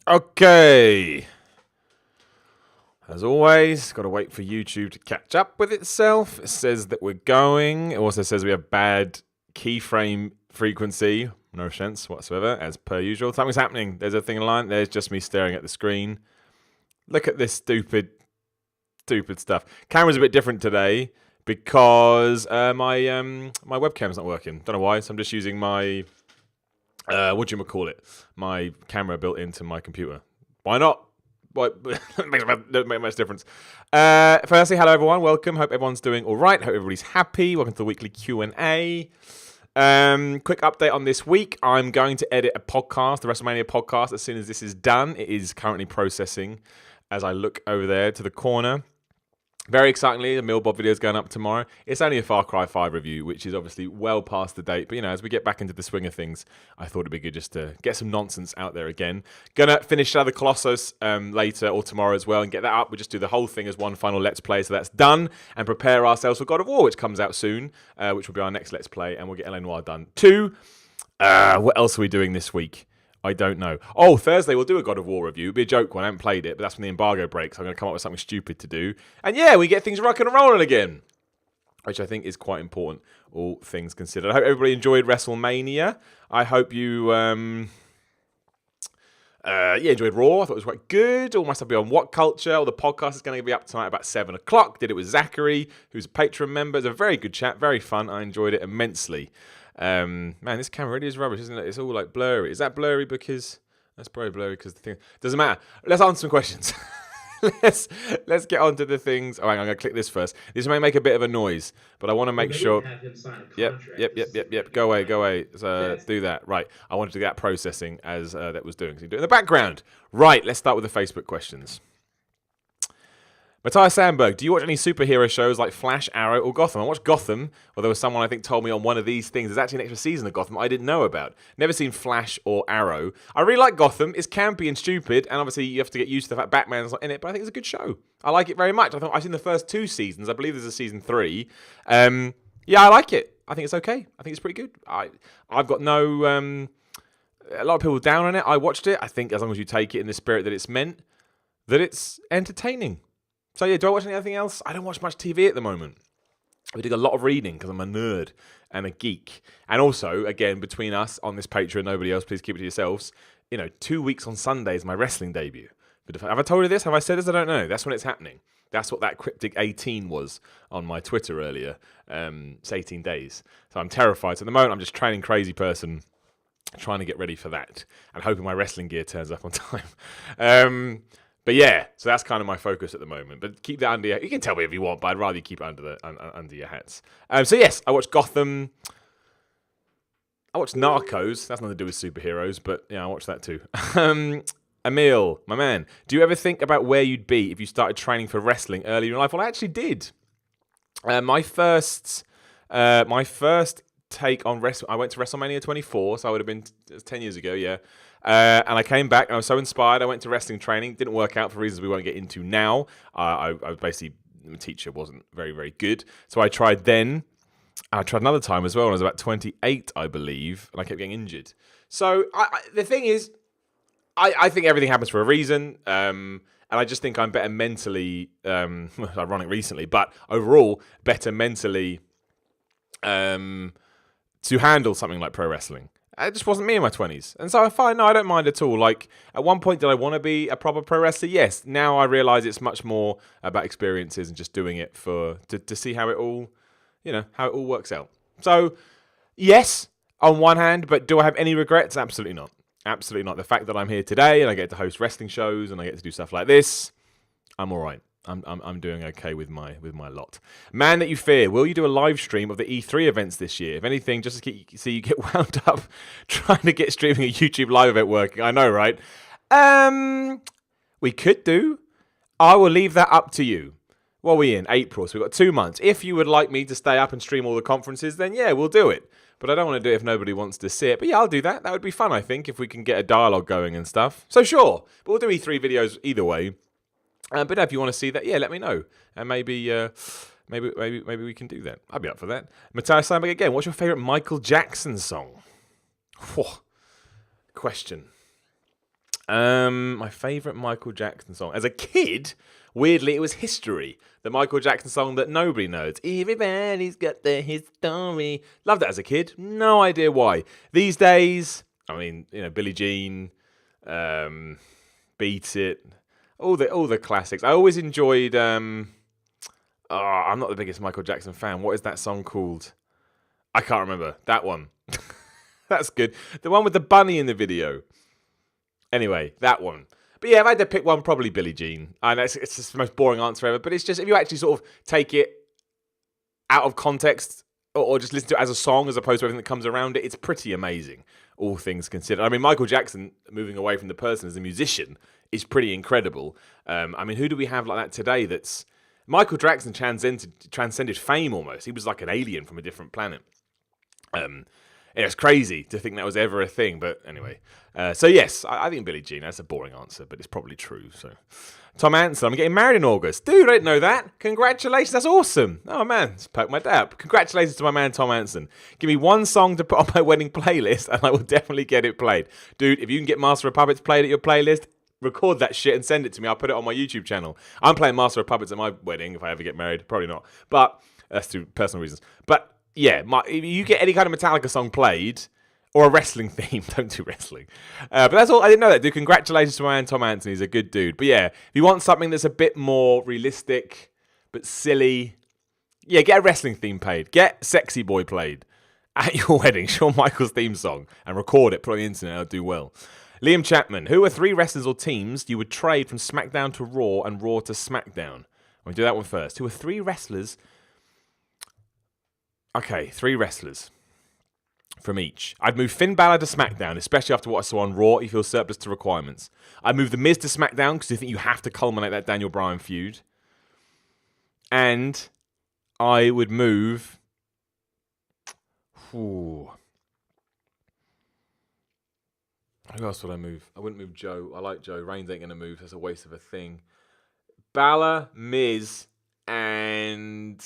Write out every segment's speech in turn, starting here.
Okay. As always, got to wait for YouTube to catch up with itself. It says that we're going. It also says we have bad keyframe frequency. No sense whatsoever, as per usual. Something's happening. There's a thing in line. There's just me staring at the screen. Look at this stupid stuff. Camera's a bit different today because my webcam's not working. Don't know why. So I'm just using my my camera built into my computer. Why not? Don't make much difference. Firstly, hello everyone. Welcome. Hope everyone's doing all right. Hope everybody's happy. Welcome to the weekly Q&A. Quick update on this week. I'm going to edit a podcast, the WrestleMania podcast, as soon as this is done. It is currently processing as I look over there to the corner. Very excitingly, the Millbob video is going up tomorrow. It's only a Far Cry 5 review, which is obviously well past the date. But, as we get back into the swing of things, I thought it'd be good just to get some nonsense out there again. Gonna finish Shadow of the Colossus later or tomorrow as well and get that up. We'll just do the whole thing as one final Let's Play, so that's done. And prepare ourselves for God of War, which comes out soon, which will be our next Let's Play. And we'll get L.A. Noire done too. What else are we doing this week? I don't know. Oh, Thursday we'll do a God of War review. It'll be a joke one. I haven't played it, but that's when the embargo breaks. I'm going to come up with something stupid to do. And yeah, we get things rocking and rolling again, which I think is quite important, all things considered. I hope everybody enjoyed WrestleMania. I hope you enjoyed Raw. I thought it was quite good. All my stuff will be on What Culture. All the podcast is going to be up tonight about 7 o'clock. Did it with Zachary, who's a Patreon member. It's a very good chat, very fun. I enjoyed it immensely. Man, this camera really is rubbish, isn't it? It's all like blurry. Is that blurry because that's probably blurry because the thing doesn't matter. Let's answer some questions. let's get on to the things. Oh, hang on, I'm gonna click this first. This may make a bit of a noise, but I want to make sure. Yep. Go away. So do that. Right. I wanted to get that processing as that was doing. So you do it in the background. Right. Let's start with the Facebook questions. Matthias Sandberg, do you watch any superhero shows like Flash, Arrow, or Gotham? I watched Gotham, well, there was someone I think told me on one of these things. There's actually an extra season of Gotham I didn't know about. Never seen Flash or Arrow. I really like Gotham. It's campy and stupid, and obviously you have to get used to the fact Batman's not in it, but I think it's a good show. I like it very much. I've seen the first 2 seasons. I believe there's a season 3. Yeah, I like it. I think it's okay. I think it's pretty good. I've got no... a lot of people down on it. I watched it. I think as long as you take it in the spirit that it's meant, that it's entertaining. So yeah, do I watch anything else? I don't watch much TV at the moment. I do a lot of reading because I'm a nerd and a geek. And also, again, between us on this Patreon, nobody else, please keep it to yourselves. 2 weeks on Sunday is my wrestling debut. But have I told you this? Have I said this? I don't know. That's when it's happening. That's what that cryptic 18 was on my Twitter earlier. It's 18 days. So I'm terrified. So at the moment, I'm just training crazy person, trying to get ready for that and hoping my wrestling gear turns up on time. But yeah, so that's kind of my focus at the moment. But keep that under your... You can tell me if you want, but I'd rather you keep it under your hats. So yes, I watched Gotham. I watched Narcos. That's nothing to do with superheroes, but yeah, I watched that too. Emil, my man, do you ever think about where you'd be if you started training for wrestling early in your life? Well, I actually did. My first take on wrestling, I went to WrestleMania 24, so I would have been 10 years ago, yeah. And I came back and I was so inspired. I went to wrestling training. Didn't work out for reasons we won't get into now. I basically, the teacher wasn't very, very good. So I tried then. I tried another time as well when I was about 28, I believe. And I kept getting injured. So the thing is, I think everything happens for a reason. And I just think I'm better mentally, ironic recently, but overall, better mentally to handle something like pro wrestling. It just wasn't me in my 20s. And so I find, no, I don't mind at all. Like, at one point, did I want to be a proper pro wrestler? Yes. Now I realise it's much more about experiences and just doing it to see how it all, how it all works out. So, yes, on one hand, but do I have any regrets? Absolutely not. Absolutely not. The fact that I'm here today and I get to host wrestling shows and I get to do stuff like this, I'm all right. I'm doing okay with my lot. Man that you fear, will you do a live stream of the E3 events this year? If anything, just to see you get wound up trying to get streaming a YouTube live event working. I know, right? We could do. I will leave that up to you. What are we in? April, so we've got 2 months. If you would like me to stay up and stream all the conferences, then yeah, we'll do it. But I don't want to do it if nobody wants to see it. But yeah, I'll do that. That would be fun, I think, if we can get a dialogue going and stuff. So sure, but we'll do E3 videos either way. But if you want to see that, yeah, let me know. And maybe we can do that. I'd be up for that. Matthias Sandberg again. What's your favourite Michael Jackson song? Question. My favourite Michael Jackson song. As a kid, weirdly, it was History, the Michael Jackson song that nobody knows. Everybody's got their history. Loved it as a kid. No idea why. These days, I mean, Billie Jean, Beat It, all the classics. I always enjoyed. I'm not the biggest Michael Jackson fan. What is that song called? I can't remember. That one. That's good. The one with the bunny in the video. Anyway, that one. But yeah, if I had to pick one, probably Billie Jean. I know it's just the most boring answer ever, but it's just, if you actually sort of take it out of context or just listen to it as a song as opposed to everything that comes around it, it's pretty amazing, all things considered. I mean, Michael Jackson, moving away from the person as a musician, is pretty incredible. I mean, who do we have like that today that's... Michael Jackson transcended fame almost. He was like an alien from a different planet. It's crazy to think that was ever a thing, but anyway. So yes, I think Billie Jean. That's a boring answer, but it's probably true. So, Tom Anson, I'm getting married in August. Dude, I didn't know that. Congratulations, that's awesome. Oh man, let's poke my dad. Congratulations to my man Tom Anson. Give me one song to put on my wedding playlist, and I will definitely get it played. Dude, if you can get Master of Puppets played at your playlist, record that shit and send it to me. I'll put it on my YouTube channel. I'm playing Master of Puppets at my wedding if I ever get married. Probably not, but that's through personal reasons. But yeah, if you get any kind of Metallica song played, or a wrestling theme, don't do wrestling. But that's all. I didn't know that, dude. Congratulations to my man Tom Anthony. He's a good dude. But yeah, if you want something that's a bit more realistic, but silly, yeah, get a wrestling theme played. Get Sexy Boy played at your wedding. Shawn Michaels theme song. And record it, put it on the internet, it'll do well. Liam Chapman, who are 3 wrestlers or teams you would trade from SmackDown to Raw and Raw to SmackDown? We'll do that one first. Who are 3 wrestlers... Okay, 3 wrestlers from each. I'd move Finn Balor to SmackDown, especially after what I saw on Raw. He feels surplus to requirements. I'd move The Miz to SmackDown because I think you have to culminate that Daniel Bryan feud. And I would move... Who else would I move? I wouldn't move Joe. I like Joe. Reigns ain't going to move. That's a waste of a thing. Balor, Miz, and...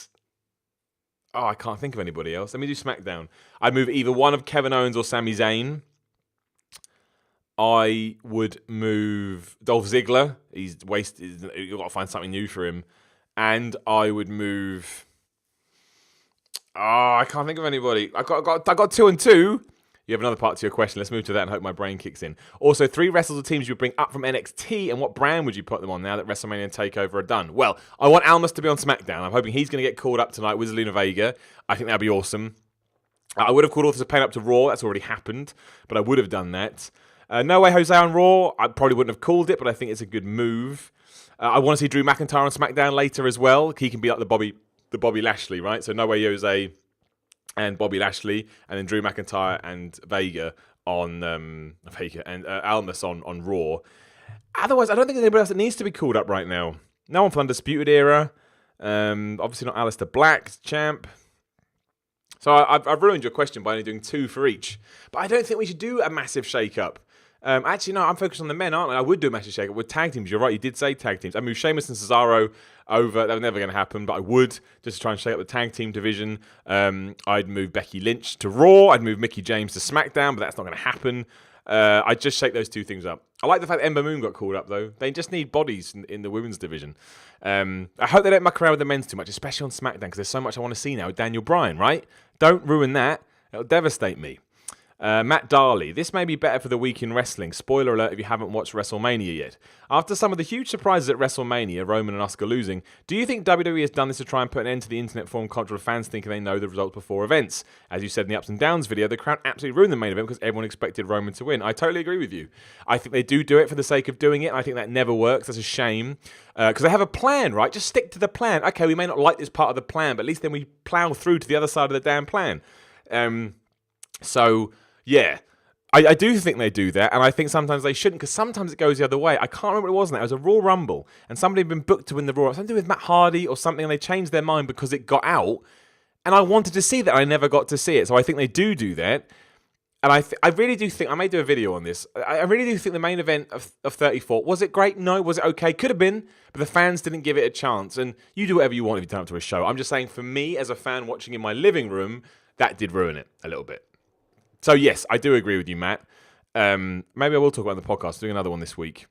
Oh, I can't think of anybody else. Let me do SmackDown. I'd move either one of Kevin Owens or Sami Zayn. I would move Dolph Ziggler. He's wasted. You've got to find something new for him. And I would move... Oh, I can't think of anybody. I got 2 and 2. You have another part to your question. Let's move to that and hope my brain kicks in. Also, 3 wrestlers or teams you would bring up from NXT, and what brand would you put them on now that WrestleMania and TakeOver are done? Well, I want Almas to be on SmackDown. I'm hoping he's going to get called up tonight with Zelina Vega. I think that'd be awesome. I would have called Authors of Pain up to Raw. That's already happened, but I would have done that. No Way Jose on Raw. I probably wouldn't have called it, but I think it's a good move. I want to see Drew McIntyre on SmackDown later as well. He can be like the Bobby Lashley, right? So No Way Jose and Bobby Lashley, and then Drew McIntyre and Vega on Almas on Raw. Otherwise, I don't think there's anybody else that needs to be called up right now. No one from Undisputed Era. Obviously not Aleister Black, champ. So I've ruined your question by only doing 2 for each. But I don't think we should do a massive shake-up. Actually, no, I'm focused on the men, aren't I? I would do a massive shake-up with tag teams. You're right, you did say tag teams. I moved Sheamus and Cesaro over. That was never going to happen, but I would, just to try and shake up the tag team division. I'd move Becky Lynch to Raw. I'd move Mickie James to SmackDown, but that's not going to happen. I'd just shake those 2 things up. I like the fact that Ember Moon got called up, though. They just need bodies in the women's division. I hope they don't muck around with the men's too much, especially on SmackDown, because there's so much I want to see now with Daniel Bryan, right? Don't ruin that. It'll devastate me. Matt Darley, this may be better for the week in wrestling. Spoiler alert if you haven't watched WrestleMania yet. After some of the huge surprises at WrestleMania, Roman and Asuka losing, do you think WWE has done this to try and put an end to the internet forum culture of fans thinking they know the results before events? As you said in the Ups and Downs video, the crowd absolutely ruined the main event because everyone expected Roman to win. I totally agree with you. I think they do it for the sake of doing it. I think that never works. That's a shame. Because they have a plan, right? Just stick to the plan. Okay, we may not like this part of the plan, but at least then we plow through to the other side of the damn plan. Yeah, I do think they do that, and I think sometimes they shouldn't, because sometimes it goes the other way. I can't remember what it was now. It was a Raw Rumble, and somebody had been booked to win the Raw. Something to do with Matt Hardy or something, and they changed their mind because it got out, and I wanted to see that. I never got to see it, so I think they do that, and I really do think, I may do a video on this, I really do think the main event of 34, was it great? No. Was it okay? Could have been, but the fans didn't give it a chance, and you do whatever you want if you turn up to a show. I'm just saying, for me, as a fan watching in my living room, that did ruin it a little bit. So yes, I do agree with you, Matt. Maybe I will talk about it on the podcast. Doing another one this week.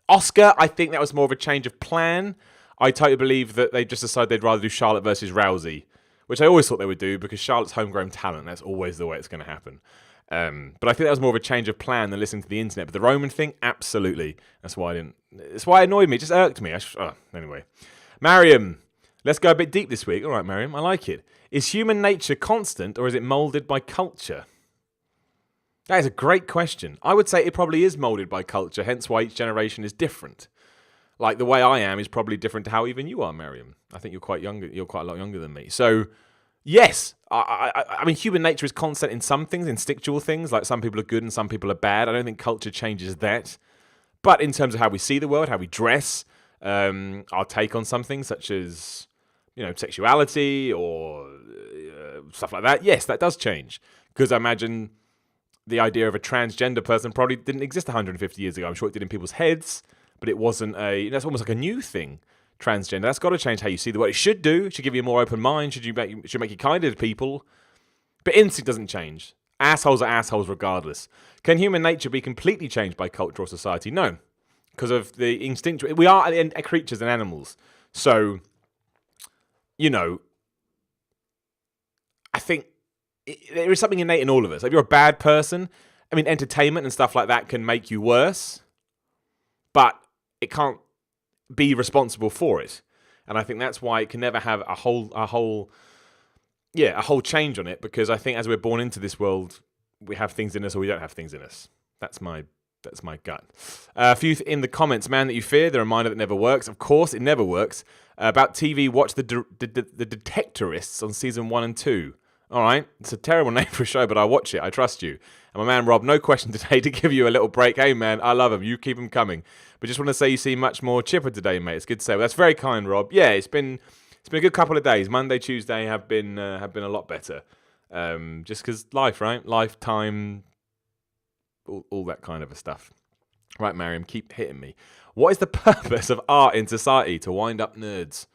Oscar, I think that was more of a change of plan. I totally believe that they just decided they'd rather do Charlotte versus Rousey, which I always thought they would do because Charlotte's homegrown talent. That's always the way it's going to happen. But I think that was more of a change of plan than listening to the internet. But the Roman thing, absolutely. That's why It's why it annoyed me. It just irked me. Anyway, Mariam, let's go a bit deep this week. All right, Mariam, I like it. Is human nature constant or is it molded by culture? That is a great question. I would say it probably is molded by culture, hence why each generation is different. Like the way I am is probably different to how even you are, Mariam. I think you're quite younger. You're quite a lot younger than me. So, yes, I mean, human nature is constant in some things, instinctual things. Like some people are good and some people are bad. I don't think culture changes that. But in terms of how we see the world, how we dress, our take on something such as, sexuality or stuff like that, yes, that does change. Because I imagine the idea of a transgender person probably didn't exist 150 years ago. I'm sure it did in people's heads, but it wasn't that's almost like a new thing, transgender. That's got to change how you see the world. It should do. It should give you a more open mind. Should make you kinder to people. But instinct doesn't change. Assholes are assholes regardless. Can human nature be completely changed by culture or society? No. Because of the instinct. We are creatures and animals. So, I think there is something innate in all of us. If you're a bad person, entertainment and stuff like that can make you worse, but it can't be responsible for it. And I think that's why it can never have a whole change on it, because I think as we're born into this world, we have things in us or we don't have things in us. That's my gut. A few in the comments, man that you fear, the reminder that never works. Of course, it never works. About TV, watch the Detectorists on season 1 and 2. All right, it's a terrible name for a show, but I watch it. I trust you. And my man Rob, no question today to give you a little break. Hey man, I love him. You keep him coming. But just want to say you seem much more chipper today, mate. It's good to say. Well, that's very kind, Rob. Yeah, it's been a good couple of days. Monday, Tuesday have been a lot better. Just because life, right? Lifetime, all that kind of stuff. Right, Mariam, keep hitting me. What is the purpose of art in society? To wind up nerds.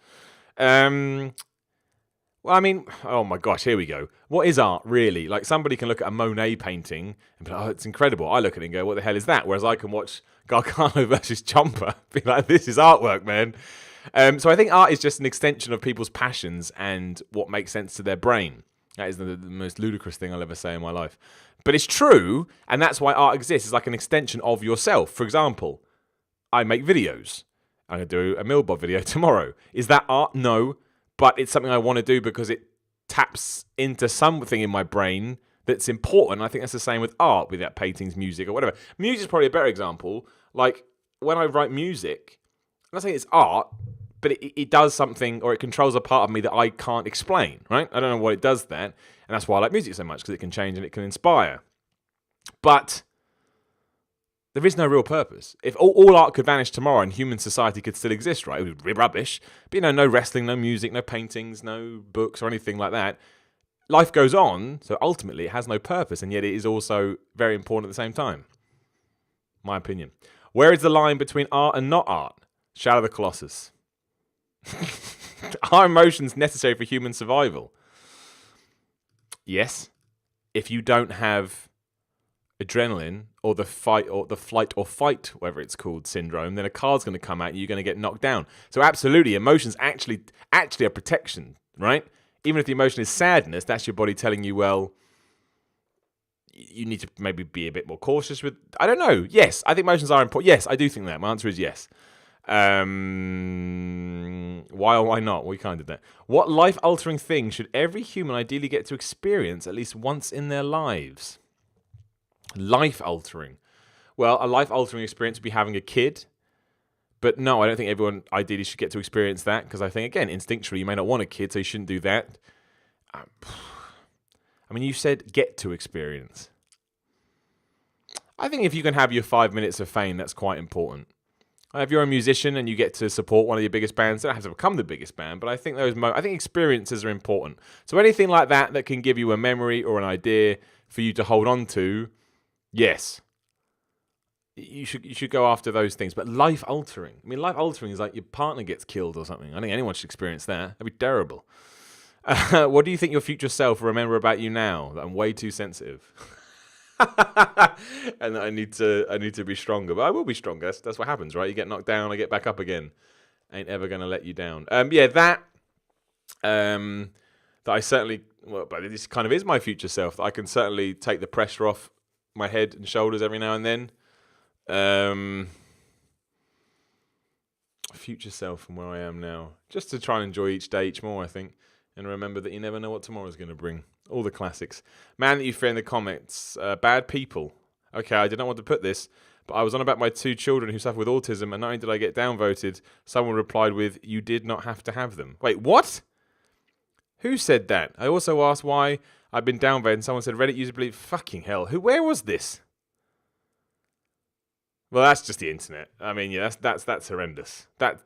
Well, oh my gosh, here we go. What is art, really? Like, somebody can look at a Monet painting and be like, oh, it's incredible. I look at it and go, what the hell is that? Whereas I can watch Gargano versus Chomper, be like, this is artwork, man. So I think art is just an extension of people's passions and what makes sense to their brain. That is the most ludicrous thing I'll ever say in my life. But it's true, and that's why art exists. It's like an extension of yourself. For example, I make videos. I'm going to do a Millbot video tomorrow. Is that art? No. But it's something I want to do because it taps into something in my brain that's important. I think that's the same with art, with that paintings, music, or whatever. Music's probably a better example. Like, when I write music, I'm not saying it's art, but it does something, or it controls a part of me that I can't explain, right? I don't know what it does that. And that's why I like music so much, because it can change and it can inspire. But there is no real purpose. If all art could vanish tomorrow and human society could still exist, right? It would be rubbish. But, no wrestling, no music, no paintings, no books or anything like that. Life goes on, so ultimately it has no purpose, and yet it is also very important at the same time. My opinion. Where is the line between art and not art? Shadow of the Colossus. Are emotions necessary for human survival? Yes. If you don't have adrenaline or the flight or fight, whatever it's called, syndrome, then a car's going to come at you, you're going to get knocked down. So absolutely, emotions actually are protection, right? Even if the emotion is sadness, that's your body telling you, well, you need to maybe be a bit more cautious with, I don't know. Yes, I think emotions are important. Yes, I do think that. My answer is yes. Why or why not? We kind of did that. What life-altering thing should every human ideally get to experience at least once in their lives? Life-altering. Well, a life-altering experience would be having a kid. But no, I don't think everyone ideally should get to experience that, because I think, again, instinctually, you may not want a kid, so you shouldn't do that. You said get to experience. I think if you can have your 5 minutes of fame, that's quite important. If you're a musician and you get to support one of your biggest bands, you don't have to become the biggest band, but I think I think experiences are important. So anything like that can give you a memory or an idea for you to hold on to, yes. You should go after those things. But life-altering. Life-altering is like your partner gets killed or something. I think anyone should experience that. That'd be terrible. What do you think your future self will remember about you now? That I'm way too sensitive. and I need to be stronger. But I will be stronger. That's what happens, right? You get knocked down, I get back up again. Ain't ever gonna let you down. That I certainly, well, but this kind of is my future self. That I can certainly take the pressure off my head and shoulders every now and then. Future self from where I am now, just to try and enjoy each day each more, I think, and remember that you never know what tomorrow's going to bring. All the classics. Man that you fear in the comments, bad people. Okay, I didn't want to put this, but I was on about my 2 children who suffer with autism, and not only did I get downvoted, someone replied with, "You did not have to have them." Wait, what? Who said that? I also asked why I've been downvoted, and someone said Reddit user believe. Fucking hell, where was this? Well, that's just the internet. I mean, yeah, that's horrendous. That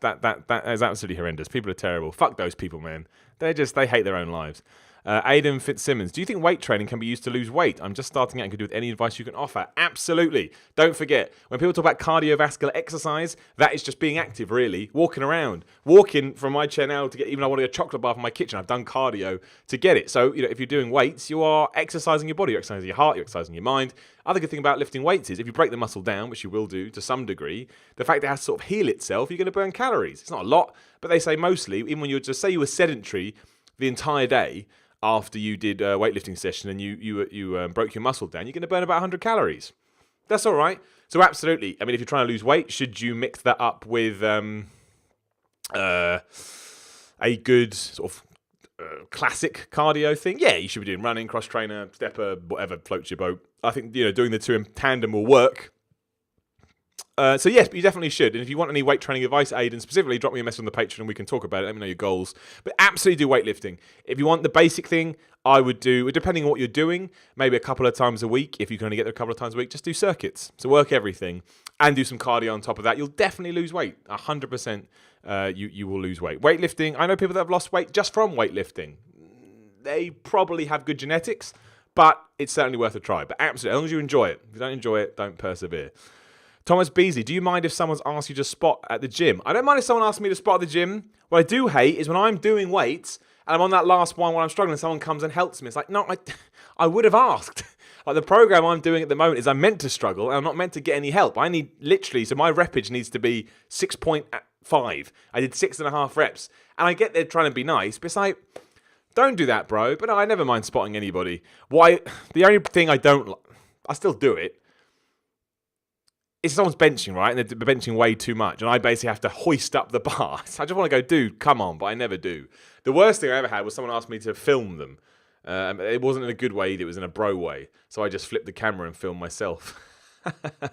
is absolutely horrendous. People are terrible. Fuck those people, man. They hate their own lives. Aidan Fitzsimmons, do you think weight training can be used to lose weight? I'm just starting out and could do with any advice you can offer. Absolutely. Don't forget, when people talk about cardiovascular exercise, that is just being active, really. Walking around. Walking from my chair now to get, even I want to get a chocolate bar from my kitchen, I've done cardio to get it. So, if you're doing weights, you are exercising your body, you're exercising your heart, you're exercising your mind. Other good thing about lifting weights is if you break the muscle down, which you will do to some degree, the fact it has to sort of heal itself, you're going to burn calories. It's not a lot, but they say mostly, even when you were sedentary the entire day, after you did a weightlifting session and you broke your muscle down, you're going to burn about 100 calories. That's all right. So absolutely. I mean, if you're trying to lose weight, should you mix that up with a good sort of classic cardio thing? Yeah, you should be doing running, cross trainer, stepper, whatever floats your boat. I think doing the two in tandem will work. So yes, but you definitely should. And if you want any weight training advice, Aidan, specifically, drop me a message on the Patreon and we can talk about it. Let me know your goals. But absolutely do weightlifting. If you want the basic thing, I would do, depending on what you're doing, maybe a couple of times a week. If you can only get there a couple of times a week, just do circuits. So work everything and do some cardio on top of that. You'll definitely lose weight. 100% you will lose weight. Weightlifting, I know people that have lost weight just from weightlifting. They probably have good genetics, but it's certainly worth a try. But absolutely, as long as you enjoy it. If you don't enjoy it, don't persevere. Thomas Beasley, do you mind if someone's asked you to spot at the gym? I don't mind if someone asks me to spot at the gym. What I do hate is when I'm doing weights and I'm on that last one when I'm struggling, someone comes and helps me. It's like, no, I would have asked. Like the program I'm doing at the moment is I'm meant to struggle and I'm not meant to get any help. I need literally, so my repage needs to be 6.5. I did 6.5 reps. And I get there trying to be nice, but it's like, don't do that, bro. But no, I never mind spotting anybody. Why? The only thing I still do it. If someone's benching, right, and they're benching way too much, and I basically have to hoist up the bar. So I just want to go, dude, come on, but I never do. The worst thing I ever had was someone asked me to film them. It wasn't in a good way, it was in a bro way. So I just flipped the camera and filmed myself.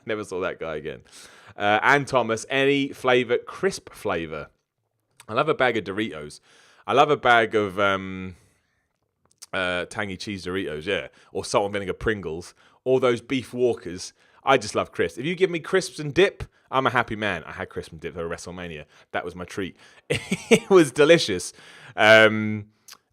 Never saw that guy again. And Thomas, any flavour, crisp flavour. I love a bag of Doritos. I love a bag of tangy cheese Doritos, yeah. Or salt and vinegar Pringles. Or those beef Walkers. I just love crisps. If you give me crisps and dip, I'm a happy man. I had crisps and dip at WrestleMania. That was my treat. It was delicious. WrestleMania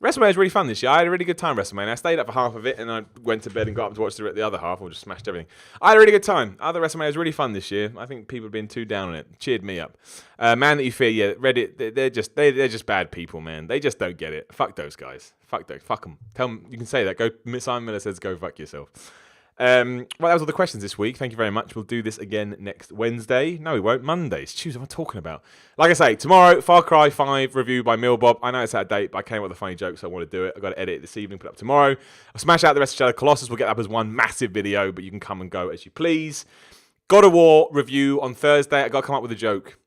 was really fun this year. I had a really good time WrestleMania. I stayed up for half of it and I went to bed and got up to watch the other half or just smashed everything. I had a really good time. Other WrestleMania was really fun this year. I think people have been too down on it. Cheered me up. Man that you fear, yeah, Reddit, they're just bad people, man. They just don't get it. Fuck those guys. Fuck them. Tell them, you can say that. Simon Miller says go fuck yourself. Well, that was all the questions this week. Thank you very much. We'll do this again next Wednesday. No, we won't. Monday. It's Tuesday. What am I talking about? Like I say, tomorrow, Far Cry 5 review by Millbob. I know it's out of date, but I came up with a funny joke, so I want to do it. I've got to edit it this evening, put it up tomorrow. I'll smash out the rest of Shadow Colossus. We'll get that up as one massive video, but you can come and go as you please. God of War review on Thursday. I've got to come up with a joke.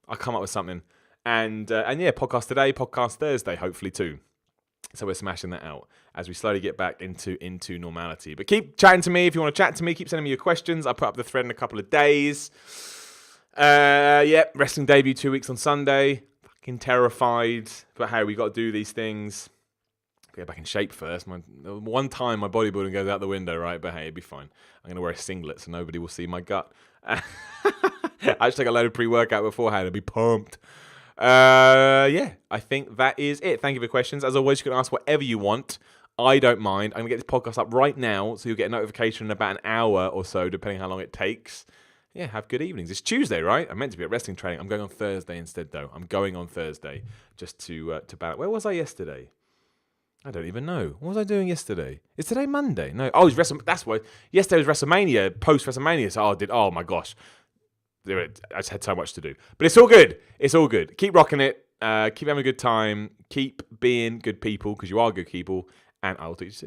I'll come up with something. And yeah, podcast today, podcast Thursday, hopefully too. So we're smashing that out as we slowly get back into normality. But keep chatting to me if you want to chat to me. Keep sending me your questions. I'll put up the thread in a couple of days. Wrestling debut 2 weeks on Sunday. Fucking terrified. But hey, we got to do these things. Get back in shape first. One time my bodybuilding goes out the window, right? But hey, it'll be fine. I'm going to wear a singlet so nobody will see my gut. I just take a load of pre-workout beforehand. I'll be pumped. I think that is it. Thank you for your questions. As always, you can ask whatever you want. I don't mind. I'm going to get this podcast up right now, so you'll get a notification in about an hour or so, depending how long it takes. Yeah, have good evenings. It's Tuesday, right? I'm meant to be at wrestling training. I'm going on Thursday instead, though. I'm going on Thursday just to balance. Where was I yesterday? I don't even know. What was I doing yesterday? Is today Monday? No. Oh, it's that's what. Yesterday was WrestleMania, post WrestleMania. So oh my gosh. I just had so much to do. But it's all good. It's all good. Keep rocking it. Keep having a good time. Keep being good people, because you are good people. And I'll talk to you soon.